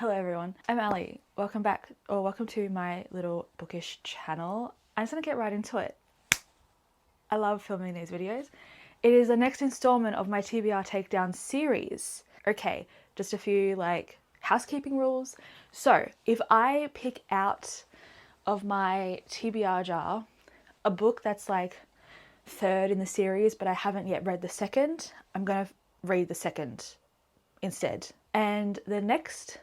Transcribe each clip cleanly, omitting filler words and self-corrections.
Hello everyone, I'm Allie. Welcome back, or welcome to my little bookish channel. I'm just gonna get right into it. I love filming these videos. It is the next installment of my TBR Take Down series. Okay, just a few housekeeping rules. So if I pick out of my TBR jar a book that's third in the series, but I haven't yet read the second, I'm gonna read the second instead. And the next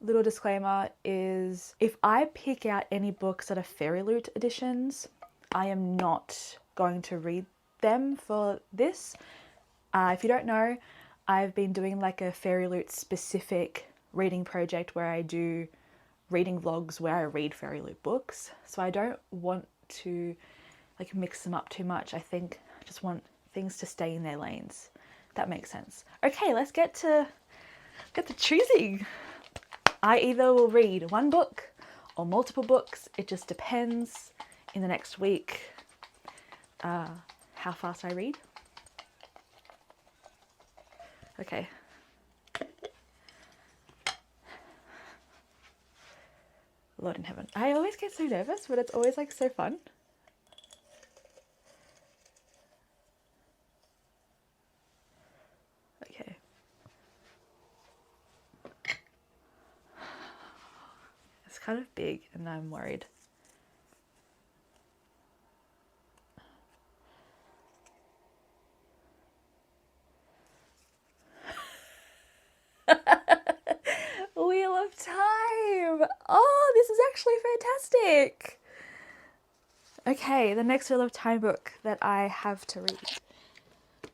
little disclaimer is if I pick out any books that are Fairy Loot editions, I am not going to read them for this. If you don't know, I've been doing a Fairy Loot specific reading project where I do reading vlogs where I read Fairy Loot books. So I don't want to mix them up too much. I just want things to stay in their lanes. That makes sense. Okay, let's get to choosing. I either will read one book or multiple books. It just depends in the next week how fast I read. Okay. Lord in heaven. I always get so nervous, but it's always so fun. Okay. It's kind of big and I'm worried. Wheel of Time! Oh, this is actually fantastic! Okay, the next Wheel of Time book that I have to read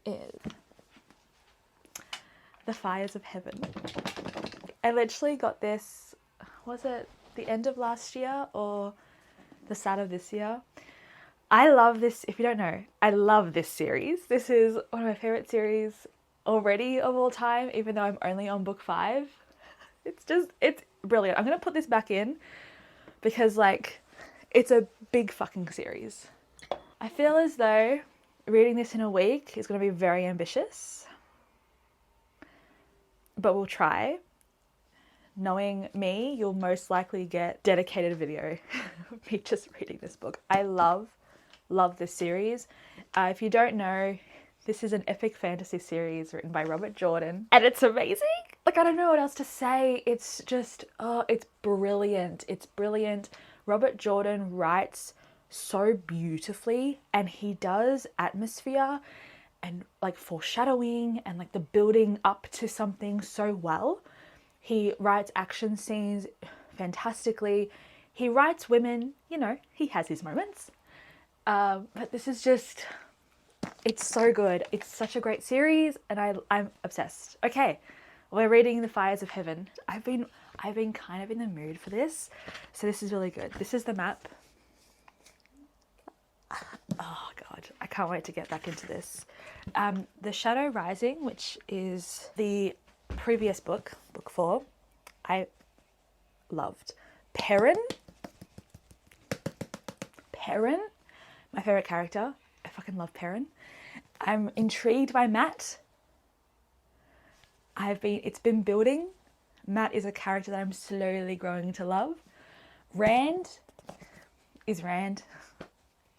is The Fires of Heaven. I literally got this, was it the end of last year or the start of this year? I love this, if you don't know, I love this series. This is one of my favourite series already of all time, even though I'm only on book 5. It's brilliant. I'm going to put this back in because it's a big fucking series. I feel as though reading this in a week is going to be very ambitious, but we'll try. Knowing me, you'll most likely get dedicated video of me just reading this book. I love this series. If you don't know, this is an epic fantasy series written by Robert Jordan, and it's amazing. I don't know what else to say. It's just, it's brilliant. It's brilliant. Robert Jordan writes so beautifully, and he does atmosphere and foreshadowing and the building up to something so well. He writes action scenes fantastically. He writes women, he has his moments. But this is just, it's so good. It's such a great series and I'm obsessed. Okay, we're reading The Fires of Heaven. I've been kind of in the mood for this. So this is really good. This is the map. Oh God, I can't wait to get back into this. The Shadow Rising, which is the previous book, book 4, I loved. Perrin, my favorite character. I fucking love Perrin. I'm intrigued by Matt. It's been building. Matt is a character that I'm slowly growing to love. Rand is Rand.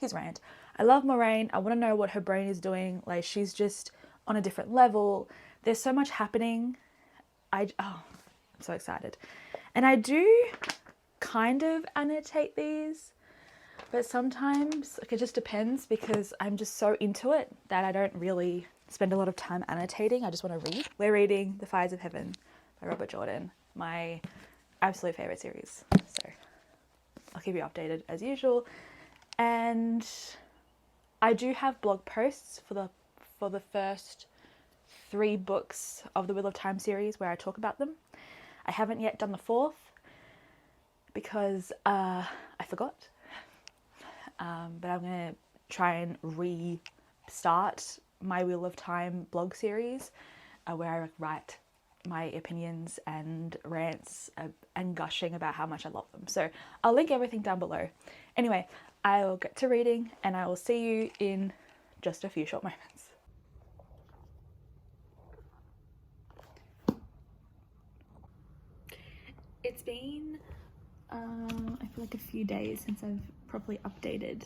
He's Rand. I love Moraine. I want to know what her brain is doing. She's just on a different level. There's so much happening. I'm so excited. And I do kind of annotate these, but sometimes it just depends because I'm just so into it that I don't really spend a lot of time annotating. I just want to read. We're reading The Fires of Heaven by Robert Jordan, my absolute favorite series. So I'll keep you updated as usual. And I do have blog posts for the first 3 books of the Wheel of Time series where I talk about them. I haven't yet done the 4th because I forgot. But I'm going to try and restart my Wheel of Time blog series where I write my opinions and rants and gushing about how much I love them. So I'll link everything down below. Anyway, I'll get to reading and I will see you in just a few short moments. it's been, I feel like a few days since I've properly updated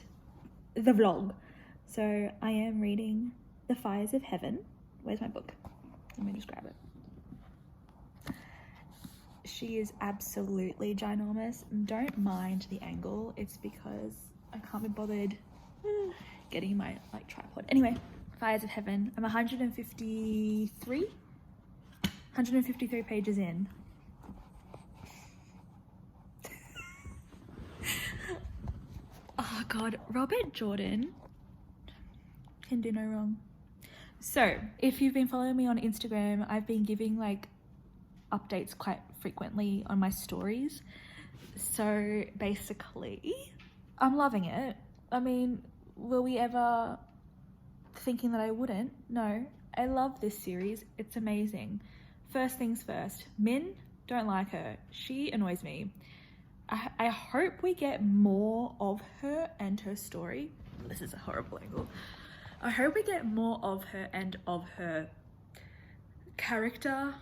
the vlog. So I am reading The Fires of Heaven. Where's my book? Let me just grab it. She is absolutely ginormous. Don't mind the angle. It's because I can't be bothered getting my like tripod. Anyway, Fires of Heaven. I'm 153 pages in. Oh God, Robert Jordan can do no wrong. So if you've been following me on Instagram, I've been giving like updates quite frequently on my stories. So basically, I'm loving it. I mean, were we ever thinking that I wouldn't? No, I love this series. It's amazing. First things first, Min, don't like her. She annoys me. I hope we get more of her and her story. This is a horrible angle. I hope we get more of her and of her character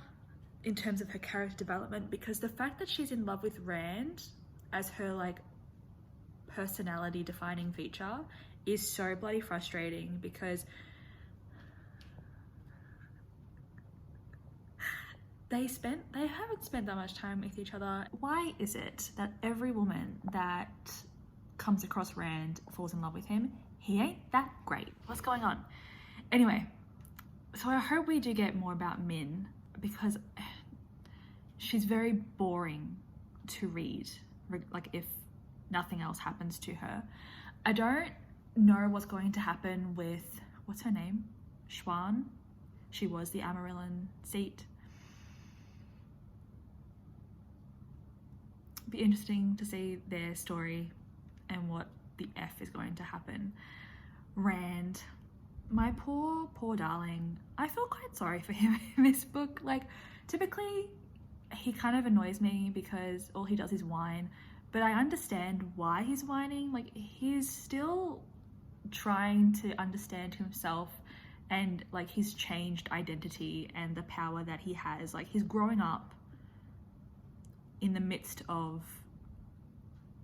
in terms of her character development, because the fact that she's in love with Rand as her like personality defining feature is so bloody frustrating, because they haven't spent that much time with each other. Why is it that every woman that comes across Rand falls in love with him? He ain't that great. What's going on? Anyway, so I hope we do get more about Min, because she's very boring to read, like if nothing else happens to her. I don't know what's going to happen with, what's her name? Schwan? She was the Amarillan seat. Be interesting to see their story and what the F is going to happen. Rand, my poor darling. I feel quite sorry for him in this book. Like, typically he kind of annoys me because all he does is whine, but I understand why he's whining. Like, he's still trying to understand himself and like his changed identity and the power that he has. Like, he's growing up in the midst of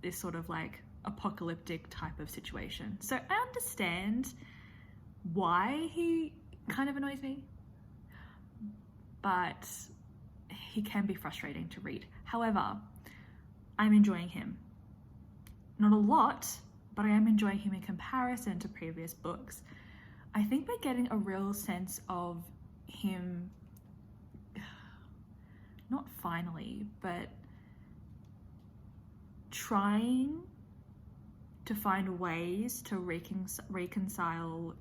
this sort of like apocalyptic type of situation. So I understand why he kind of annoys me, but he can be frustrating to read. However, I'm enjoying him. Not a lot, but I am enjoying him in comparison to previous books. I think we're getting a real sense of him, not finally, but trying to find ways to reconcile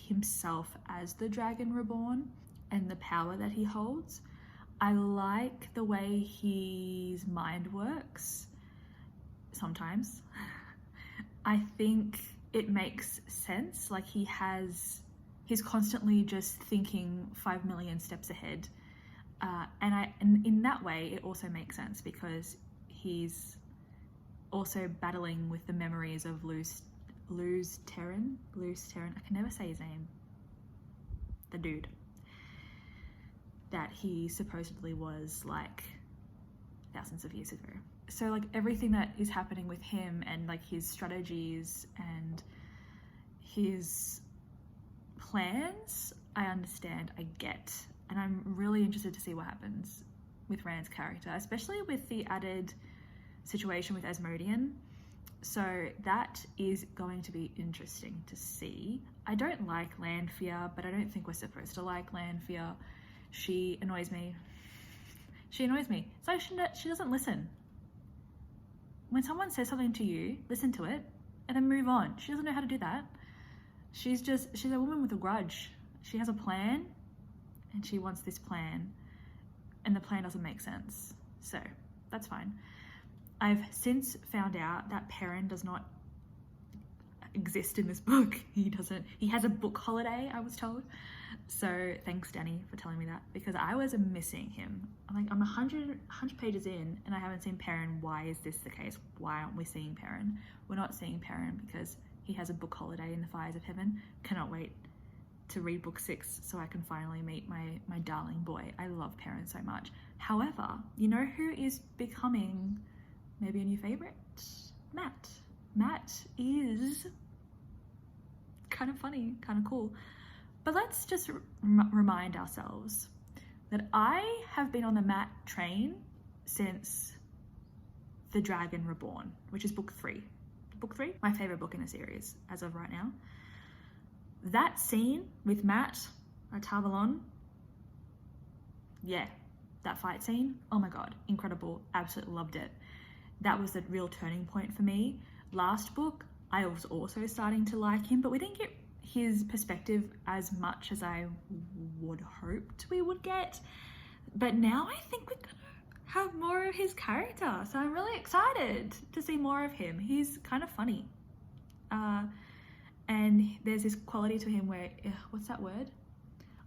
himself as the Dragon Reborn and the power that he holds. I like the way his mind works sometimes. I think it makes sense. Like, he's constantly just thinking 5 million steps ahead. And in that way, it also makes sense because he's also battling with the memories of Luz Terran. I can never say his name. The dude that he supposedly was like thousands of years ago. So like everything that is happening with him and like his strategies and his plans, I understand, I get. And I'm really interested to see what happens with Rand's character, especially with the added situation with Asmodean. So that is going to be interesting to see. I don't like Lanfear, but I don't think we're supposed to like Lanfear. She annoys me. She annoys me. It's like she doesn't listen. When someone says something to you, listen to it and then move on. She doesn't know how to do that. She's a woman with a grudge. She has a plan and she wants this plan and the plan doesn't make sense. So that's fine. I've since found out that Perrin does not exist in this book. He has a book holiday, I was told. So thanks, Danny, for telling me that, because I was missing him. I'm 100 pages in and I haven't seen Perrin. Why is this the case? Why aren't we seeing Perrin? We're not seeing Perrin because he has a book holiday in the Fires of Heaven. Cannot wait to read book 6 so I can finally meet my darling boy. I love Perrin so much. However, you know who is becoming maybe a new favorite? Matt. Matt is kind of funny, kind of cool. But let's just remind ourselves that I have been on the Matt train since The Dragon Reborn, which is book 3. Book 3, my favorite book in the series as of right now. That scene with Matt at Tarvalon, yeah, that fight scene, oh my god, incredible, absolutely loved it. That was the real turning point for me. Last book, I was also starting to like him, but we didn't get his perspective as much as I would hoped we would get. But now I think we're gonna have more of his character, so I'm really excited to see more of him. He's kind of funny. And there's this quality to him where, what's that word?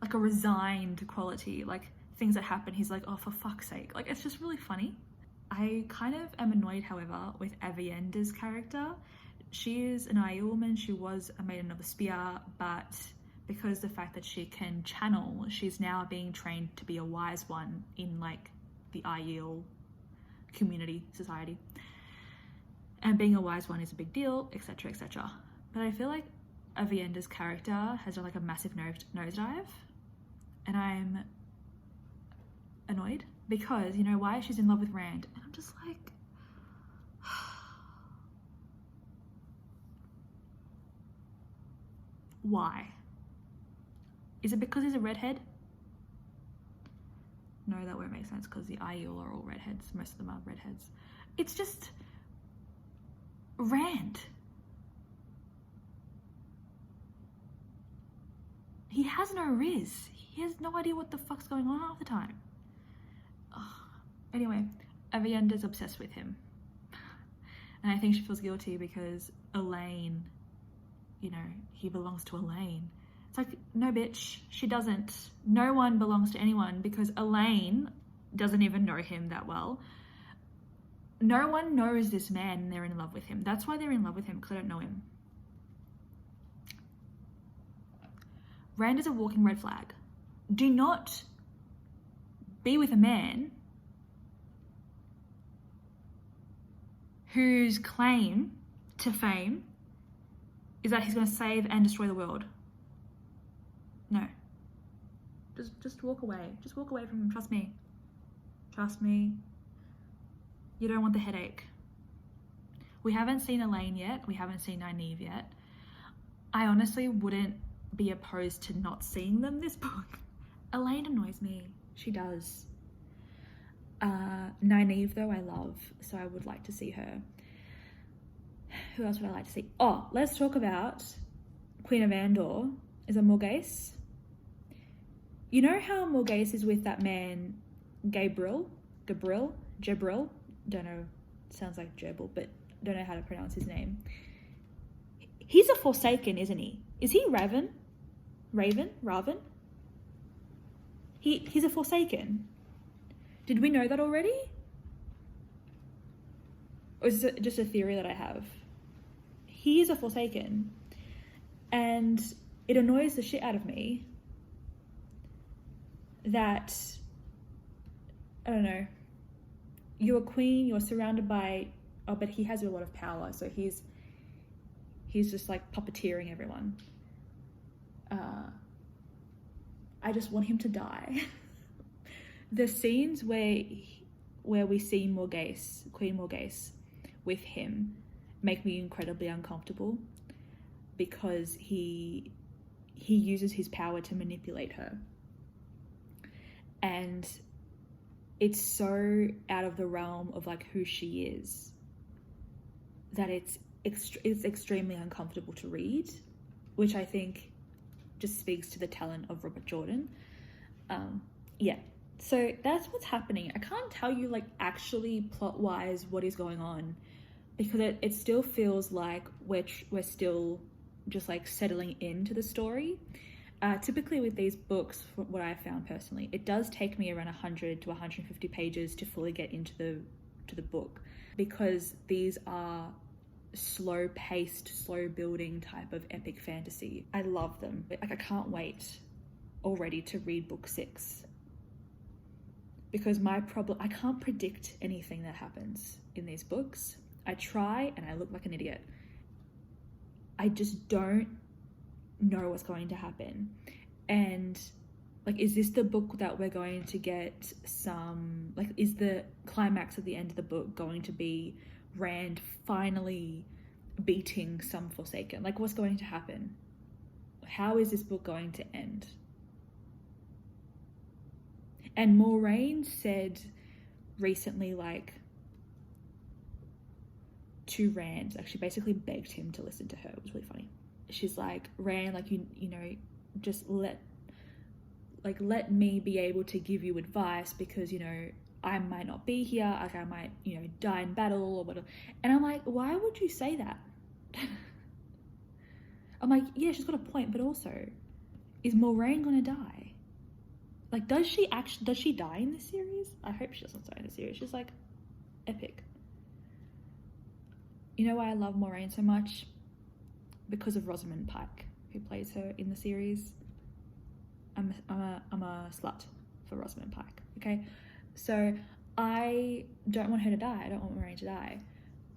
Like a resigned quality, like things that happen, he's like, oh, for fuck's sake. Like, it's just really funny. I kind of am annoyed, however, with Avienda's character. She is an Aiel woman, she was a maiden of the spear, but because the fact that she can channel, she's now being trained to be a wise one in like the Aiel community, society. And being a wise one is a big deal, etc, etc. But I feel like Avienda's character has done like a massive nosedive, and I'm annoyed because, you know why? She's in love with Rand, and I'm just like, why? Is it because he's a redhead? No, that won't make sense because the Aiel are all redheads. Most of them are redheads. It's just Rand. He has no riz. He has no idea what the fuck's going on half the time. Ugh. Anyway, Avienda's obsessed with him. And I think she feels guilty because Elaine, you know, he belongs to Elaine. It's like, no bitch, she doesn't. No one belongs to anyone because Elaine doesn't even know him that well. No one knows this man and they're in love with him. That's why they're in love with him, because they don't know him. Rand is a walking red flag. Do not be with a man whose claim to fame is that he's going to save and destroy the world. No. Just walk away. Just walk away from him. Trust me. Trust me. You don't want the headache. We haven't seen Elaine yet. We haven't seen Nynaeve yet. I honestly wouldn't be opposed to not seeing them this book. Elaine annoys me. She does. Nynaeve though I love, so I would like to see her. Who else would I like to see? Oh, let's talk about Queen of Andor. Is it Morghese? You know how Morghese is with that man Gabriel? Don't know, sounds like Gerbil, but don't know how to pronounce his name. He's a Forsaken, isn't he? Is he Raven? He's a Forsaken. Did we know that already? Or is it just a theory that I have? He is a Forsaken. And it annoys the shit out of me that, I don't know, you're a queen, you're surrounded by, oh, but he has a lot of power, so he's just like puppeteering everyone. I just want him to die. The scenes where we see Morghese, Queen Morghese, with him make me incredibly uncomfortable because he uses his power to manipulate her. And it's so out of the realm of like who she is that it's extremely uncomfortable to read, which I think just speaks to the talent of Robert Jordan. Yeah, so that's what's happening. I can't tell you like actually plot wise what is going on because it still feels like we're still just like settling into the story. Typically with these books, what I found personally, it does take me around 100 to 150 pages to fully get into the book because these are slow paced, slow building type of epic fantasy. I love them. Like, I can't wait already to read book 6. Because my problem, I can't predict anything that happens in these books. I try and I look like an idiot. I just don't know what's going to happen. And like, is this the book that we're going to get some, like, is the climax at the end of the book going to be Rand finally beating some Forsaken? Like, what's going to happen? How is this book going to end? And Moraine said recently, like, to Rand, like, she basically begged him to listen to her. It was really funny. She's like, Rand, like, you know, just let me be able to give you advice, because, you know, I might not be here, like, I might, you know, die in battle or whatever. And I'm like, why would you say that? I'm like, yeah, she's got a point, but also, is Moraine gonna die? Like, does she die in this series? I hope she doesn't die in the series. She's like epic. You know why I love Moraine so much? Because of Rosamund Pike, who plays her in the series. I'm a slut for Rosamund Pike, okay? So I don't want her to die. I don't want Moraine to die.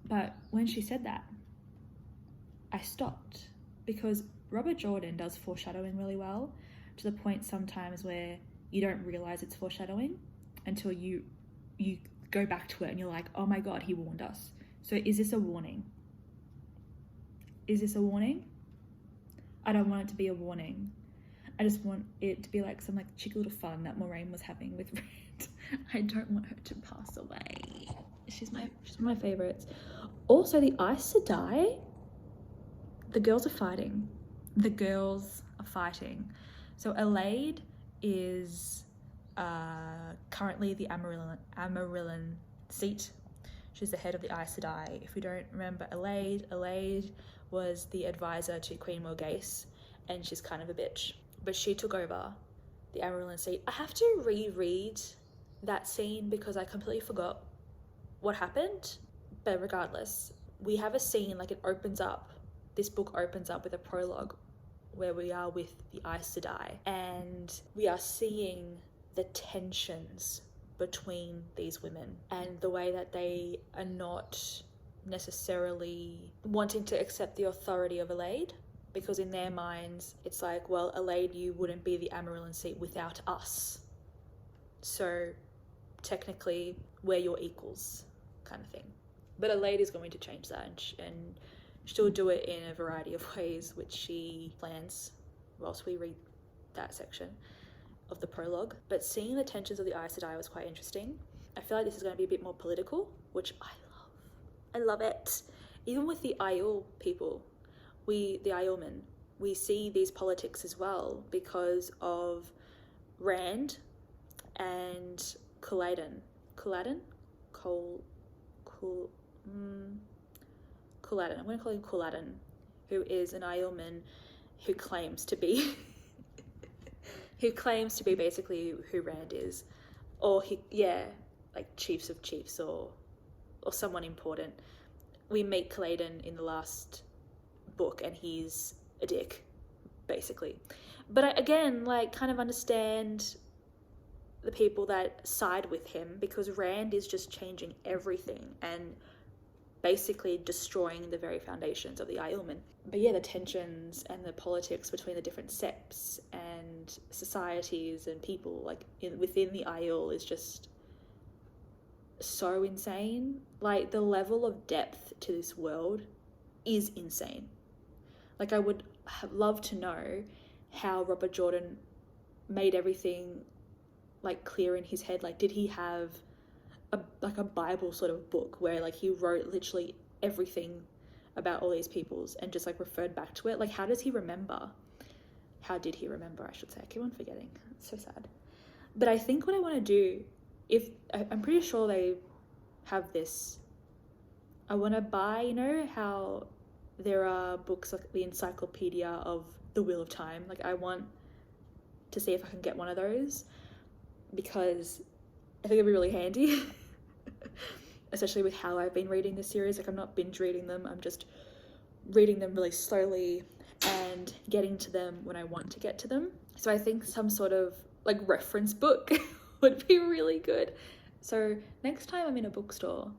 But when she said that, I stopped, because Robert Jordan does foreshadowing really well, to the point sometimes where you don't realize it's foreshadowing until you go back to it and you're like, oh my God, he warned us. So is this a warning? Is this a warning? I don't want it to be a warning. I just want it to be like some like cheeky little fun that Moraine was having with Rand. I don't want her to pass away. She's one of my favorites. Also, the Aes Sedai, the girls are fighting. So Alade is currently the Amarillan seat. She's the head of the Aes Sedai. If you don't remember Alade was the advisor to Queen Morghese, and she's kind of a bitch. But she took over the Amarillan seat. I have to reread that scene because I completely forgot what happened. But regardless, we have a scene, like, this book opens up with a prologue where we are with the Aes Sedai, and we are seeing the tensions between these women and the way that they are not necessarily wanting to accept the authority of Alade, because in their minds it's like, well, Alade, you wouldn't be the Amarillan seat without us, so technically we're your equals, kind of thing. But Alade is going to change that, and she'll do it in a variety of ways, which she plans whilst we read that section of the prologue. But seeing the tensions of the Aes Sedai was quite interesting. I feel like this is going to be a bit more political, which I love. I love it. Even with the Aiel people, the Aielmen, we see these politics as well because of Rand and Couladin. Couladin? Couladin. I'm going to call him Couladin, who is an Aielman who claims to be basically who Rand is, or like chiefs of chiefs, or someone important. We meet Couladin in the last book, and he's a dick, basically. But I, again, like, kind of understand the people that side with him, because Rand is just changing everything and basically destroying the very foundations of the Aielmen. But yeah, the tensions and the politics between the different septs and societies and people, like, within the Aiel, is just so insane. Like, the level of depth to this world is insane. Like, I would love to know how Robert Jordan made everything, like, clear in his head. Like, did he have a Bible sort of book where, like, he wrote literally everything about all these peoples and just, like, referred back to it? Like, how does he remember? How did he remember, I should say? I keep on forgetting. It's so sad. But I think what I want to do, I'm pretty sure they have this, I want to buy, you know how there are books like the Encyclopedia of the Wheel of Time? Like, I want to see if I can get one of those, because I think it'd be really handy. especially with how I've been reading this series. Like, I'm not binge reading them, I'm just reading them really slowly and getting to them when I want to get to them. So I think some sort of like reference book would be really good. So next time I'm in a bookstore,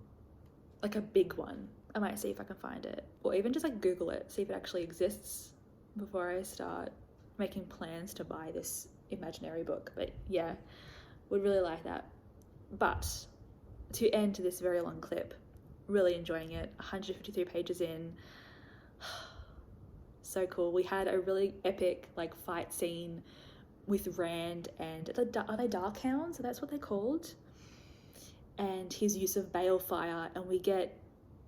like a big one, I might see if I can find it, or even just like Google it, see if it actually exists before I start making plans to buy this imaginary book. But yeah, would really like that. But to end this very long clip, really enjoying it, 153 pages in. So cool. We had a really epic like fight scene with Rand and are they dark hounds? So that's what they're called. And his use of balefire, and we get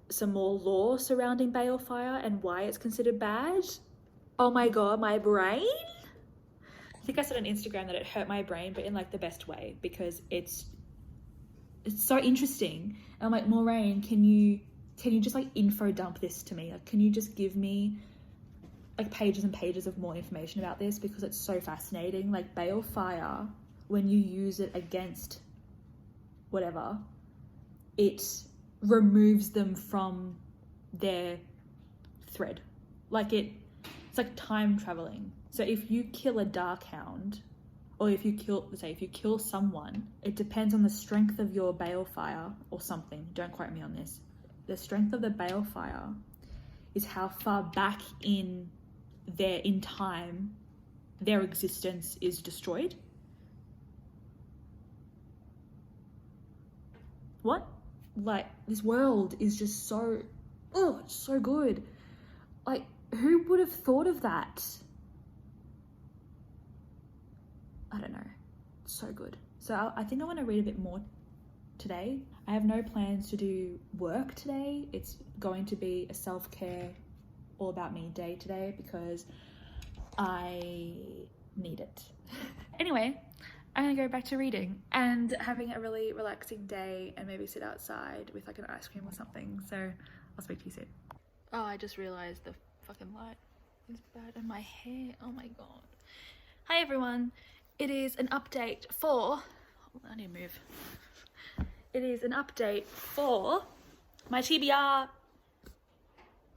some more lore surrounding balefire and why it's considered bad. Oh my god, my brain. I think I said on Instagram that it hurt my brain, but in like the best way, because it's so interesting. And I'm like, Maureen, can you just like info dump this to me? Like, can you just give me like pages and pages of more information about this, because it's so fascinating. Like, balefire, when you use it against whatever, it removes them from their thread. Like, it's like time traveling. So if you kill a dark hound, or if you kill someone, it depends on the strength of your balefire or something. Don't quote me on this. The strength of the balefire is how far back in time their existence is destroyed. What? Like, this world is just so, it's so good. Like, who would have thought of that? I don't know. It's so good. So I think I want to read a bit more today. I have no plans to do work today. It's going to be a self-care, all about me day today, because I need it. Anyway, I'm gonna go back to reading and having a really relaxing day, and maybe sit outside with like an ice cream or something. So I'll speak to you soon. Oh, I just realized the fucking light is bad in my hair. Oh my god. Hi everyone. It is an update for, I need to move. It is an update for my TBR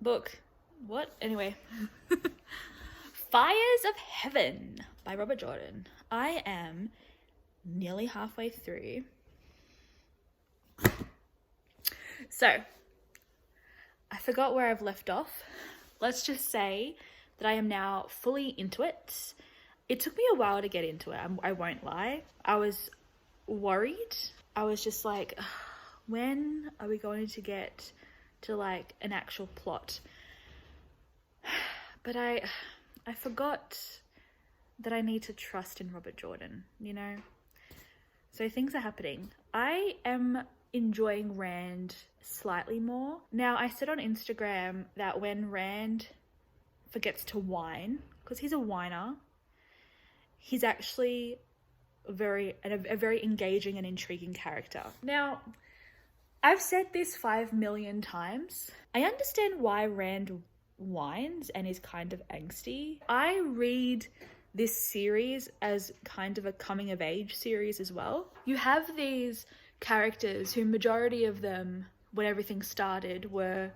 book. What? Anyway. Fires of Heaven by Robert Jordan. I am nearly halfway through. So, I forgot where I've left off. Let's just say that I am now fully into it. It took me a while to get into it, I won't lie. I was worried. I was just like, when are we going to get to like an actual plot? But I forgot that I need to trust in Robert Jordan, you know? So things are happening. I am enjoying Rand slightly more. Now, I said on Instagram that when Rand forgets to whine, because he's a whiner, he's actually a very engaging and intriguing character. Now, I've said this 5 million times. I understand why Rand whines and is kind of angsty. I read this series as kind of a coming of age series as well. You have these characters who, majority of them, when everything started, were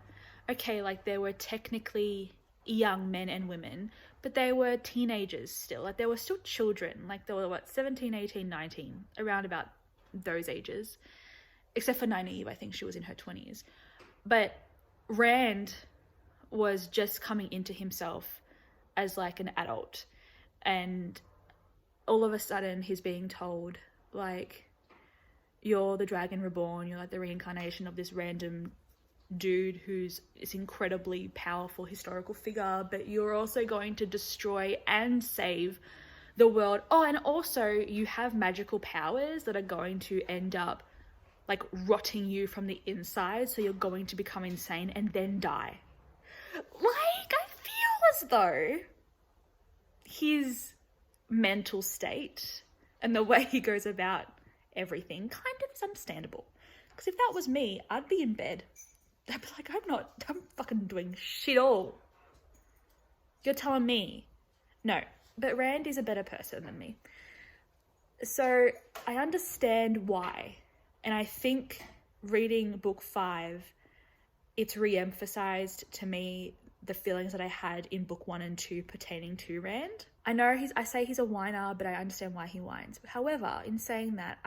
okay, like they were technically young men and women, but they were teenagers still. Like, they were still children. Like, they were 17, 18, 19, around about those ages, except for Nynaeve. I think she was in her 20s. But Rand was just coming into himself as like an adult, and all of a sudden he's being told, like, you're the Dragon Reborn, you're like the reincarnation of this random dude who's this incredibly powerful historical figure, but you're also going to destroy and save the world. Oh, and also you have magical powers that are going to end up like rotting you from the inside, so you're going to become insane and then die. Like, I feel as though his mental state and the way he goes about everything kind of is understandable. Because if that was me, I'd be in bed. I'd be like, I'm fucking doing shit all. You're telling me. No, but Rand is a better person than me. So I understand why. And I think reading book 5, it's re-emphasized to me the feelings that I had in book 1 and 2 pertaining to Rand. I know I say he's a whiner, but I understand why he whines. However, in saying that,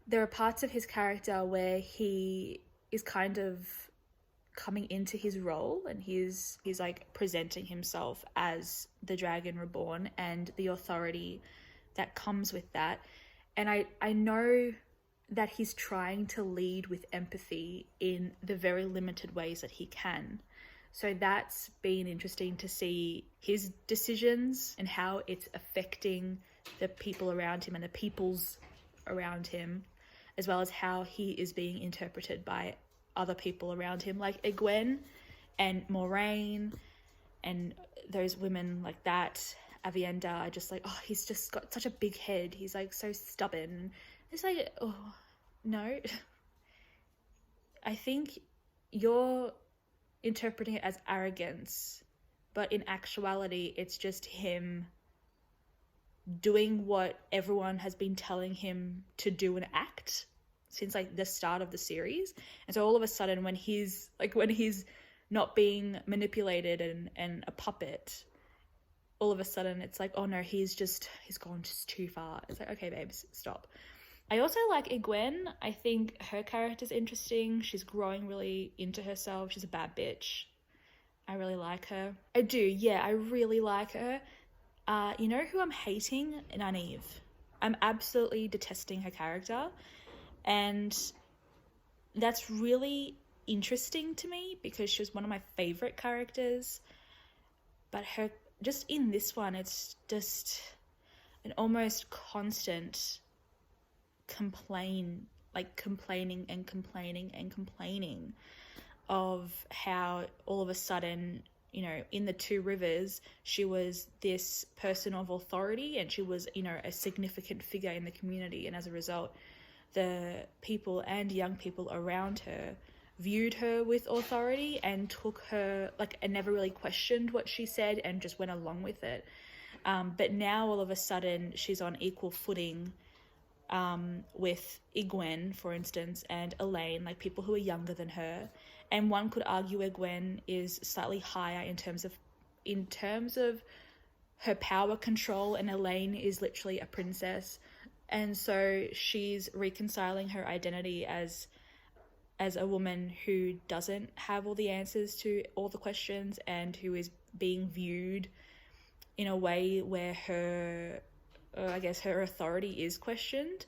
there are parts of his character where he is kind of coming into his role, and he's like presenting himself as the Dragon Reborn and the authority that comes with that. And I know that he's trying to lead with empathy in the very limited ways that he can. So that's been interesting to see his decisions and how it's affecting the people around him and the peoples around him, as well as how he is being interpreted by other people around him, like Egwene and Moraine and those women like that. Avienda are just like, oh, he's just got such a big head. He's like so stubborn. It's like, oh, no. I think you're interpreting it as arrogance, but in actuality, it's just him doing what everyone has been telling him to do and act since like the start of the series. And so all of a sudden when he's not being manipulated and a puppet, all of a sudden it's like, oh no, he's gone just too far. It's like, okay, babes, stop. I also like Egwene. I think her character's interesting. She's growing really into herself. She's a bad bitch. I really like her. I do, yeah, I really like her. You know who I'm hating? Nynaeve. I'm absolutely detesting her character. And that's really interesting to me because she was one of my favorite characters. But her, just in this one, it's just an almost constant complaining and complaining of how all of a sudden, you know, in the Two Rivers, she was this person of authority and she was, you know, a significant figure in the community. And as a result, the people and young people around her viewed her with authority and took her, like, and never really questioned what she said and just went along with it. But now all of a sudden she's on equal footing with Egwene, for instance, and Elaine, like people who are younger than her. And one could argue Egwene is slightly higher in terms of her power control, and Elaine is literally a princess. And so she's reconciling her identity as a woman who doesn't have all the answers to all the questions and who is being viewed in a way where her authority is questioned.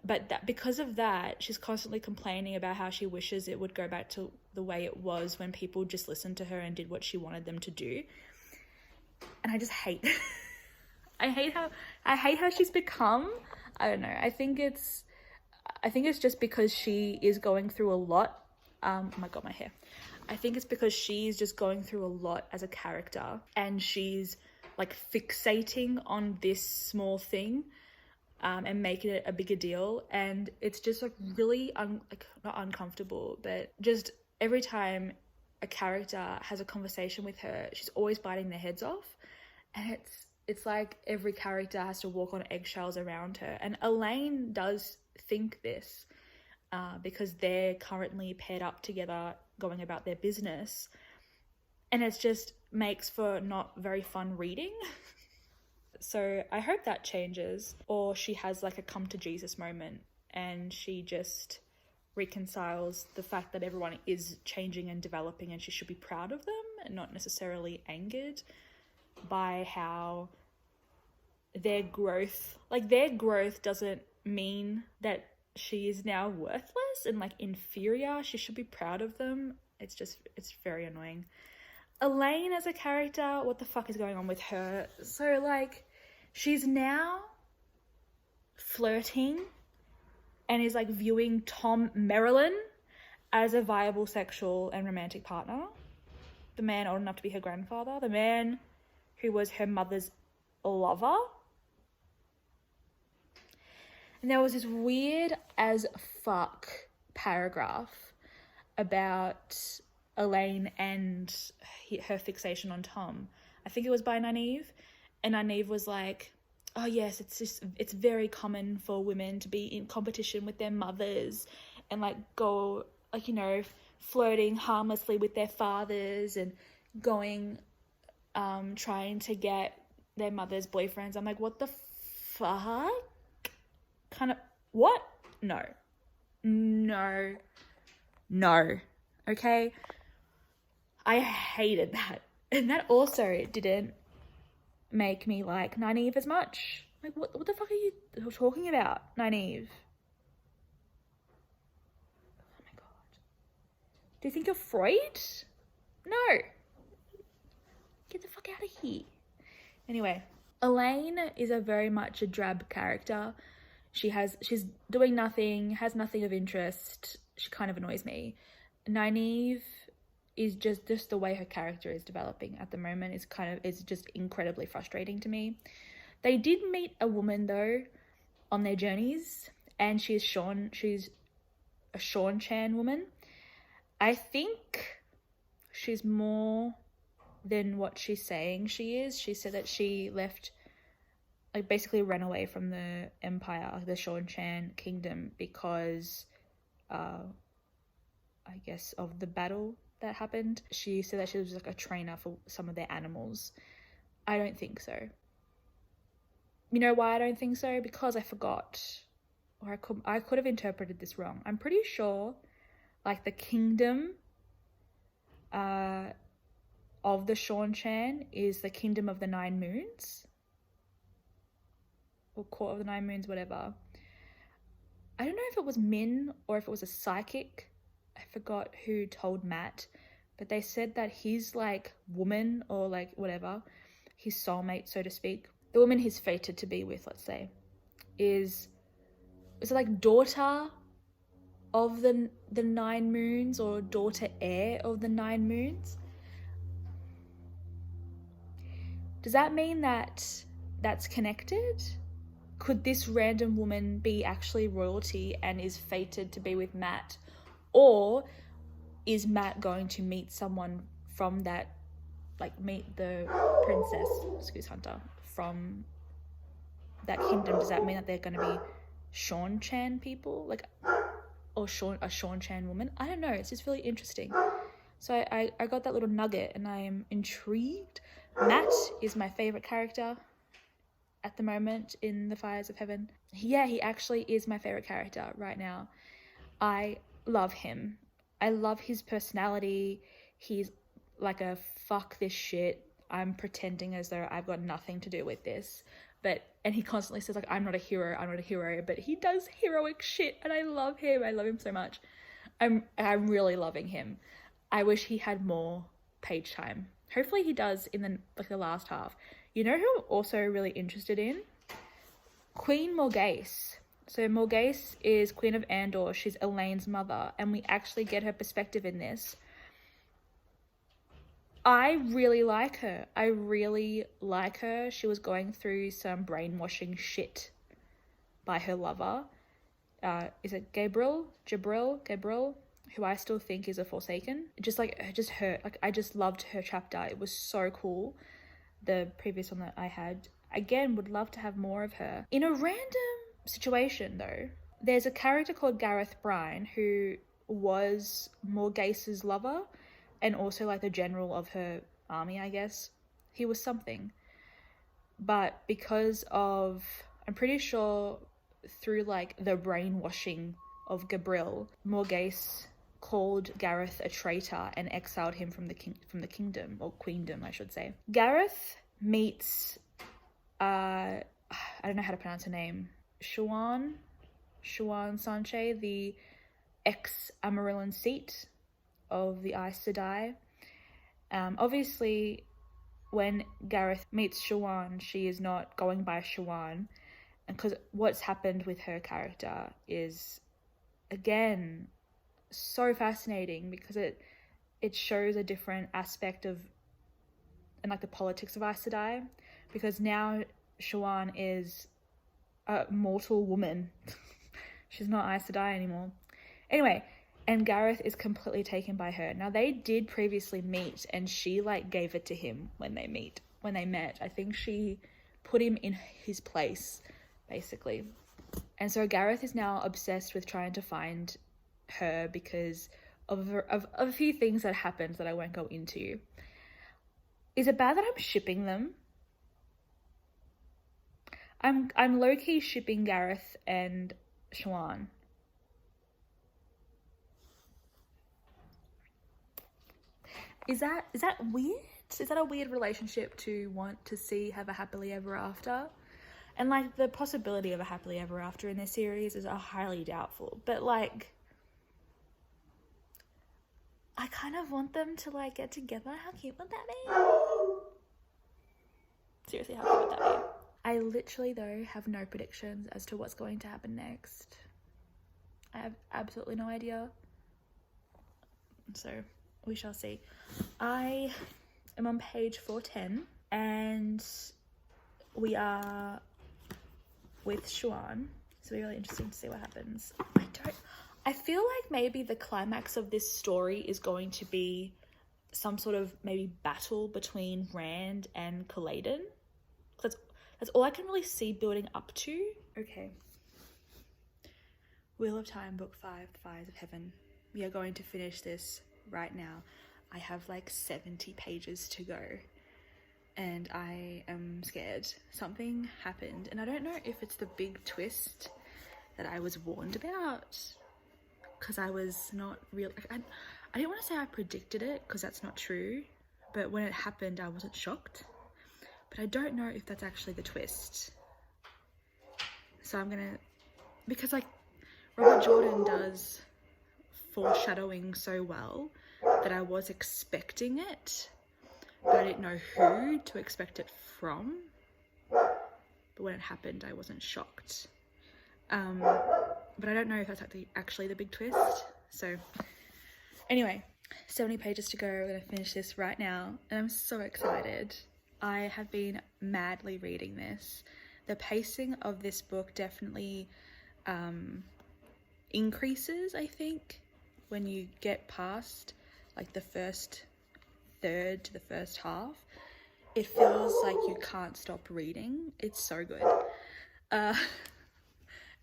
But that because of that, she's constantly complaining about how she wishes it would go back to the way it was when people just listened to her and did what she wanted them to do. And I just hate I hate how she's become. I don't know. I think it's just because she is going through a lot. Oh my god, my hair. I think it's because she's just going through a lot as a character and she's like fixating on this small thing and making it a bigger deal. And it's just like really not uncomfortable, but just every time a character has a conversation with her, she's always biting their heads off. And it's like every character has to walk on eggshells around her. And Elaine does think this because they're currently paired up together going about their business. And it just makes for not very fun reading. So I hope that changes, or she has like a come to Jesus moment and she just reconciles the fact that everyone is changing and developing and she should be proud of them and not necessarily angered by how their growth doesn't mean that she is now worthless and like inferior. She should be proud of them. It's very annoying. Elaine as a character, what the fuck is going on with her? So like, she's now flirting and is like viewing Tom Merrilin as a viable sexual and romantic partner. The man old enough to be her grandfather. The man who was her mother's lover. And there was this weird as fuck paragraph about Elaine and her fixation on Tom. I think it was by Nynaeve. And Nynaeve was like, oh yes, it's very common for women to be in competition with their mothers and like go like, you know, flirting harmlessly with their fathers and going trying to get their mother's boyfriends. I'm like, what the fuck? Kind of what? No. Okay, I hated that. And that also didn't make me like Nynaeve as much. Like, what the fuck are you talking about, Nynaeve? Oh my god. Do you think you're Freud? No. Get the fuck out of here. Anyway, Elaine is a very much a drab character. She's doing nothing, has nothing of interest. She kind of annoys me. Nynaeve is just the way her character is developing at the moment is just incredibly frustrating to me. They did meet a woman though on their journeys, and she's a Sean Chan woman. I think she's more than what she's saying she is. She said that she left, like basically ran away from the empire, like the Sean Chan kingdom, because I guess of the battle that happened. She said that she was like a trainer for some of their animals. I don't think so. You know why I don't think so? Because I forgot, or I could have interpreted this wrong. I'm pretty sure like the kingdom of the Sean Chan is the kingdom of the 9 moons, or court of the 9 moons, whatever. I don't know if it was Min or if it was a psychic. I forgot who told Matt, but they said that his like woman, or like whatever, his soulmate, so to speak, the woman he's fated to be with, let's say, is it like daughter of the 9 moons, or daughter heir of the 9 moons. Does that mean that that's connected? Could this random woman be actually royalty and is fated to be with Matt? Or is Matt going to meet someone from that, like meet the princess, excuse Hunter, from that kingdom? Does that mean that they're going to be Sean Chan people? Like, or a Sean Chan woman? I don't know. It's just really interesting. So I got that little nugget and I am intrigued. Matt is my favorite character at the moment in The Fires of Heaven. Yeah, he actually is my favorite character right now. I love him. I love his personality. He's like a fuck this shit. I'm pretending as though I've got nothing to do with this. And he constantly says like, I'm not a hero, but he does heroic shit and I love him. I love him so much. I'm really loving him. I wish he had more page time. Hopefully he does in the last half. You know who I'm also really interested in? Queen Morghese. So Morghese is Queen of Andor. She's Elaine's mother, and we actually get her perspective in this. I really like her. She was going through some brainwashing shit by her lover. Is it Gabriel, who I still think is a Forsaken. It just hurt. Like, I just loved her chapter. It was so cool. The previous one that I had. Again, would love to have more of her. In a random situation though, there's a character called Gareth Bryan who was Morghese's lover and also like the general of her army, I guess. He was something. But because of, I'm pretty sure through like the brainwashing of Gabriel, Morghese called Gareth a traitor and exiled him from the kingdom, or queendom, I should say. Gareth meets, I don't know how to pronounce her name, Siuan Sanche, the ex-Amarillan seat of the Aes Sedai. Obviously, when Gareth meets Siuan, she is not going by Siuan, and because what's happened with her character is, again, so fascinating because it shows a different aspect of, and like the politics of Aes Sedai, because now Siuan is a mortal woman. She's not Aes Sedai anymore. Anyway, and Gareth is completely taken by her. Now they did previously meet and she like gave it to him when they met. I think she put him in his place, basically. And so Gareth is now obsessed with trying to find her because of a few things that happened that I won't go into. Is it bad that I'm shipping them? I'm low-key shipping Gareth and Siobhan. Is that weird? Is that a weird relationship to want to see have a happily ever after? And like the possibility of a happily ever after in this series is highly doubtful. But like, I kind of want them to like get together. How cute would that be? Seriously, how cute would that be? I literally though have no predictions as to what's going to happen next. I have absolutely no idea. So we shall see. I am on page 410 and we are with Siobhan. So it'll be really interesting to see what happens. I feel like maybe the climax of this story is going to be some sort of maybe battle between Rand and Caladan. That's all I can really see building up to. Okay. Wheel of Time, Book 5, The Fires of Heaven. We are going to finish this right now. I have like 70 pages to go and I am scared. Something happened and I don't know if it's the big twist that I was warned about, because I was not really, I didn't want to say I predicted it because that's not true, but when it happened I wasn't shocked. But I don't know if that's actually the twist. So I'm gonna, because like Robert Jordan does foreshadowing so well that I was expecting it, but I didn't know who to expect it from. But when it happened, I wasn't shocked. But I don't know if that's actually the big twist. So anyway, 70 pages to go. We're gonna finish this right now and I'm so excited. I have been madly reading this. The pacing of this book definitely increases, I think, when you get past like the first third to the first half. It feels like you can't stop reading. It's so good.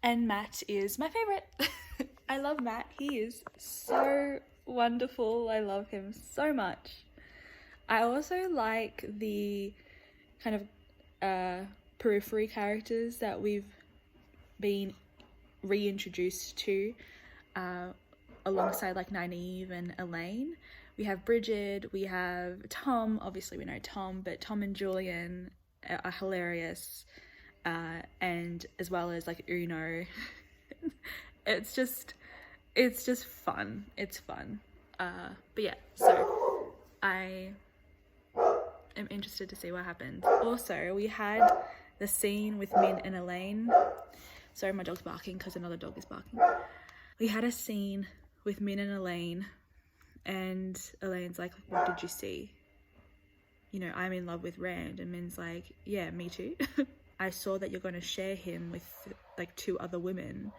And Matt is my favorite. I love Matt. He is so wonderful. I love him so much. I also like the kind of periphery characters that we've been reintroduced to alongside like Nynaeve and Elaine. We have Bridget, we have Tom, obviously we know Tom, but Tom and Julian are hilarious, and as well as like Uno. It's just fun. It's fun. But yeah, so I am interested to see what happens. Also, we had the scene with Min and Elaine. Sorry, my dog's barking because another dog is barking. We had a scene with Min and Elaine, and Elaine's like, what did you see? You know, I'm in love with Rand. And Min's like, yeah, me too. I saw that you're going to share him with like 2 other women.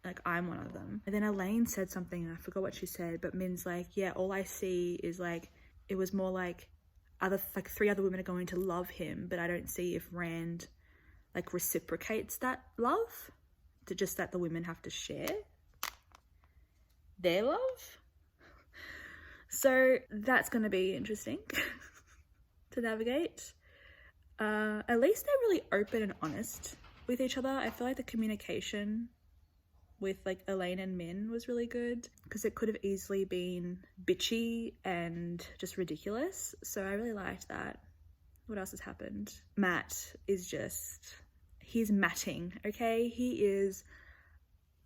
Like, I'm one of them. And then Elaine said something, I forgot what she said, but Min's like, yeah, all I see is like, it was more like 3 other women are going to love him, but I don't see if Rand like reciprocates that love. Just that the women have to share their love. So that's going to be interesting to navigate. At least they're really open and honest with each other. I feel like the communication with like Elaine and Min was really good, because it could have easily been bitchy and just ridiculous. So I really liked that. What else has happened? Matt is he's matting, okay? He is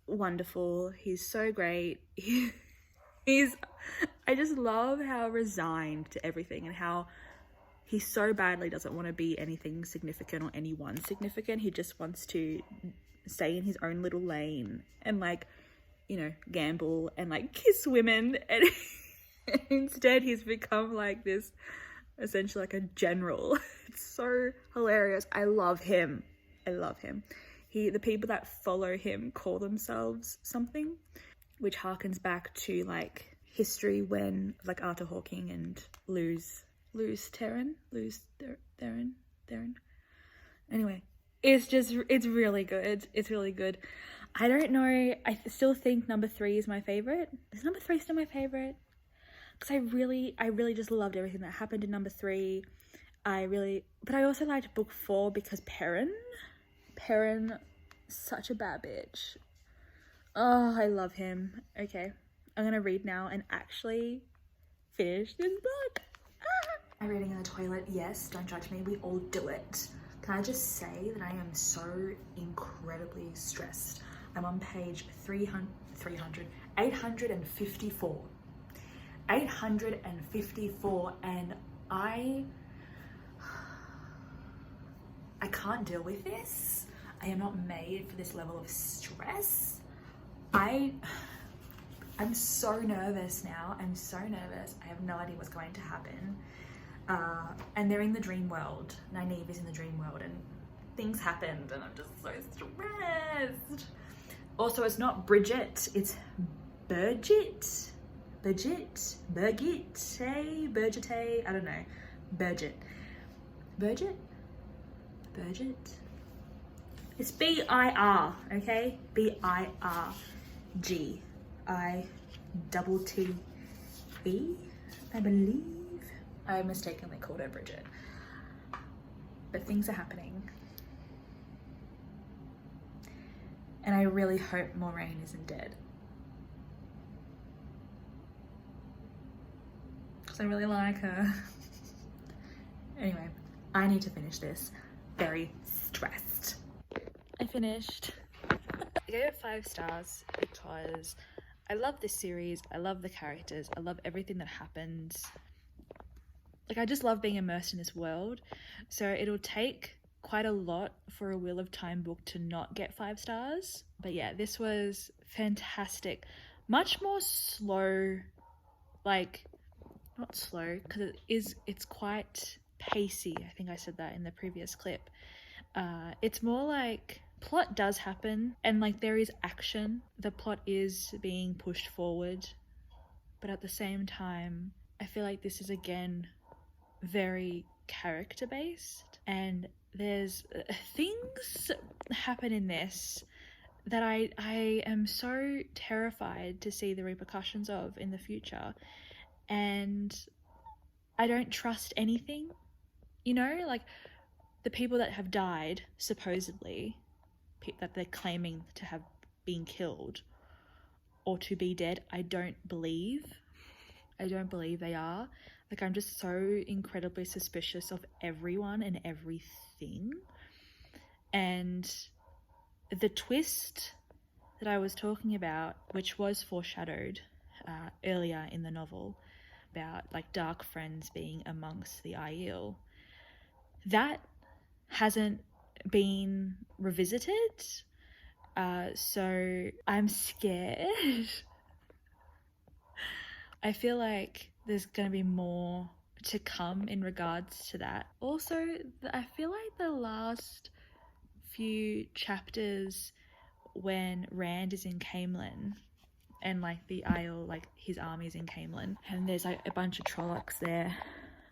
wonderful. He's so great. I just love how resigned to everything, and how he so badly doesn't want to be anything significant or anyone significant. He just wants to stay in his own little lane and like, you know, gamble and like kiss women. And instead he's become like this, essentially like a general. It's so hilarious. I love him. I love him. The people that follow him call themselves something, which harkens back to like history when like Arthur Hawking and Luz Theron. Anyway, it's really good. It's really good. I don't know. I still think number 3 is my favorite. Is number 3 still my favorite? Because I really just loved everything that happened in number 3. But I also liked book 4 because Perrin, such a bad bitch. Oh, I love him. Okay, I'm gonna read now and actually finish this book. I'm reading in the toilet. Yes, don't judge me. We all do it. Can I just say that I am so incredibly stressed. I'm on page 854. 854, and I can't deal with this. I am not made for this level of stress. I'm so nervous now. I'm so nervous. I have no idea what's going to happen. And they're in the dream world. Nynaeve is in the dream world and things happened and I'm just so stressed. Also, it's not Bridget, it's Birgit, I don't know. Birgit. It's B-I-R, okay? B-I-R-G-I-T-T-E, I believe. I mistakenly called her Bridget. But things are happening. And I really hope Moraine isn't dead. Because I really like her. Anyway, I need to finish this. Very stressed. I finished. I gave it 5 stars because I love this series. I love the characters. I love everything that happens. Like, I just love being immersed in this world. So it'll take quite a lot for a Wheel of Time book to not get 5 stars. But yeah, this was fantastic. Much more slow, like, not slow, because it's quite pacey. I think I said that in the previous clip. It's more like plot does happen and like there is action. The plot is being pushed forward. But at the same time, I feel like this is again very character based, and there's things happen in this that I am so terrified to see the repercussions of in the future, and I don't trust anything, you know, like the people that have died supposedly, that they're claiming to have been killed or to be dead, I don't believe they are. Like, I'm just so incredibly suspicious of everyone and everything. And the twist that I was talking about, which was foreshadowed earlier in the novel, about like dark friends being amongst the Aiel, that hasn't been revisited. So I'm scared. I feel like there's going to be more to come in regards to that. Also, I feel like the last few chapters when Rand is in Camelin and like the Aiel, like his army's in Camelin, and there's like a bunch of Trollocs there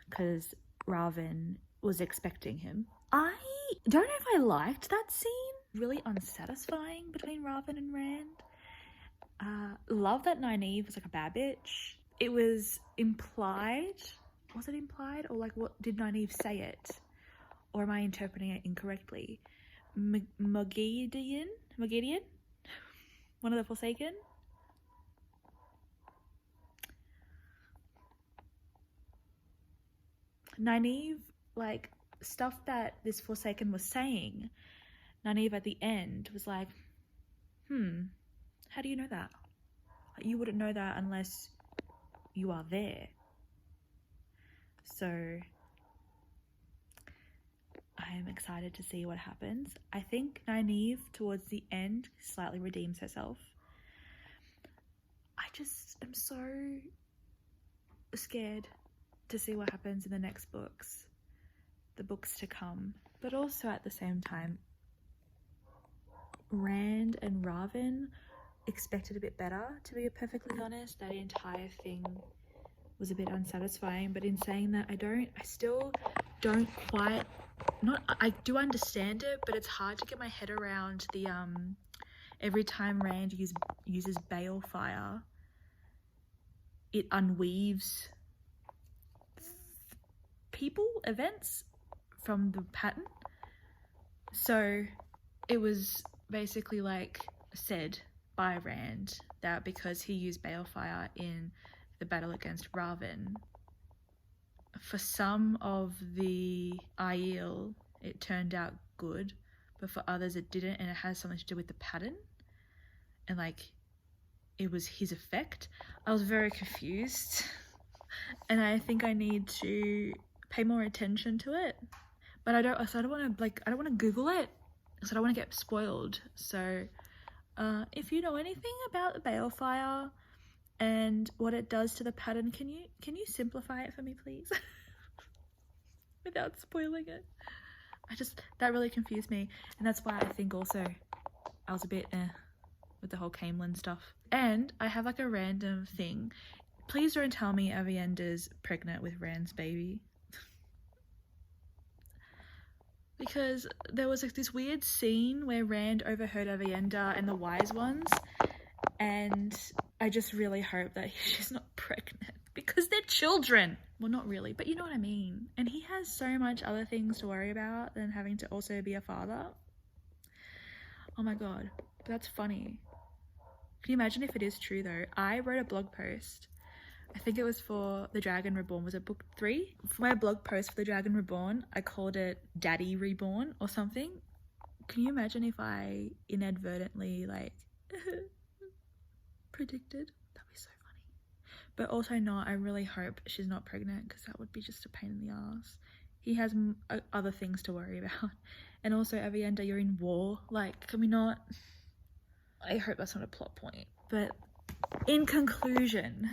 because Ravin was expecting him. I don't know if I liked that scene. Really unsatisfying between Ravin and Rand. Love that Nynaeve was like a bad bitch. It was implied. Was it implied? Or like, what did Nynaeve say it? Or am I interpreting it incorrectly? Moghedien? One of the Forsaken? Nynaeve, like, stuff that this Forsaken was saying, Nynaeve at the end was like, how do you know that? Like, you wouldn't know that unless you are there. So I am excited to see what happens. I think Nynaeve towards the end slightly redeems herself. I just am so scared to see what happens in the next books, the books to come. But also at the same time, Rand and Ravin expected a bit better, to be perfectly honest. That entire thing was a bit unsatisfying, but in saying that, I still don't quite, I do understand it, but it's hard to get my head around the every time Rand uses balefire, it unweaves people, events from the pattern. So it was basically like said by Rand that because he used balefire in the battle against Raven, for some of the Aiel it turned out good, but for others it didn't, and it has something to do with the pattern and like it was his effect. I was very confused and I think I need to pay more attention to it, but I don't want to Google it because I don't want to get spoiled. So if you know anything about the balefire and what it does to the pattern, can you simplify it for me, please? Without spoiling it. That really confused me, and that's why I think also I was a bit with the whole Camelin stuff. And I have like a random thing. Please don't tell me Avienda's pregnant with Rand's baby. Because there was like this weird scene where Rand overheard Avienda and the Wise Ones, and I just really hope that she's not pregnant because they're children. Well, not really, but you know what I mean. And he has so much other things to worry about than having to also be a father. Oh my god, that's funny. Can you imagine if it is true though? I wrote a blog post, I think it was for The Dragon Reborn. Was it book 3? For my blog post for The Dragon Reborn, I called it Daddy Reborn or something. Can you imagine if I inadvertently like predicted? That'd be so funny. But also not, I really hope she's not pregnant because that would be just a pain in the ass. He has other things to worry about. And also, Avienda, you're in war. Like, can we not? I hope that's not a plot point. But in conclusion,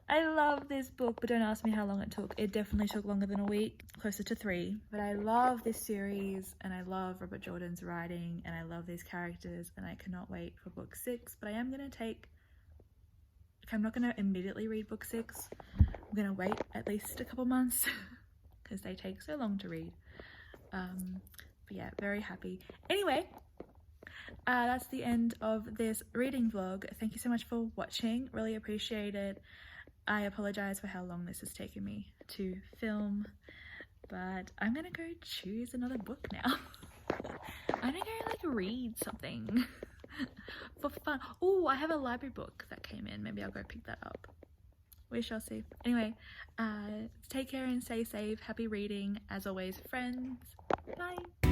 I love this book, but don't ask me how long it took. It definitely took longer than a week, closer to 3. But I love this series, and I love Robert Jordan's writing, and I love these characters, and I cannot wait for book 6. But I am going to I'm not going to immediately read book 6. I'm going to wait at least a couple months because they take so long to read. But yeah, very happy. Anyway, that's the end of this reading vlog. Thank you so much for watching. Really appreciate it. I apologize for how long this has taken me to film, but I'm gonna go choose another book now. I'm gonna go like read something for fun. Oh, I have a library book that came in. Maybe I'll go pick that up. We shall see. Anyway, take care and stay safe. Happy reading. As always, friends. Bye.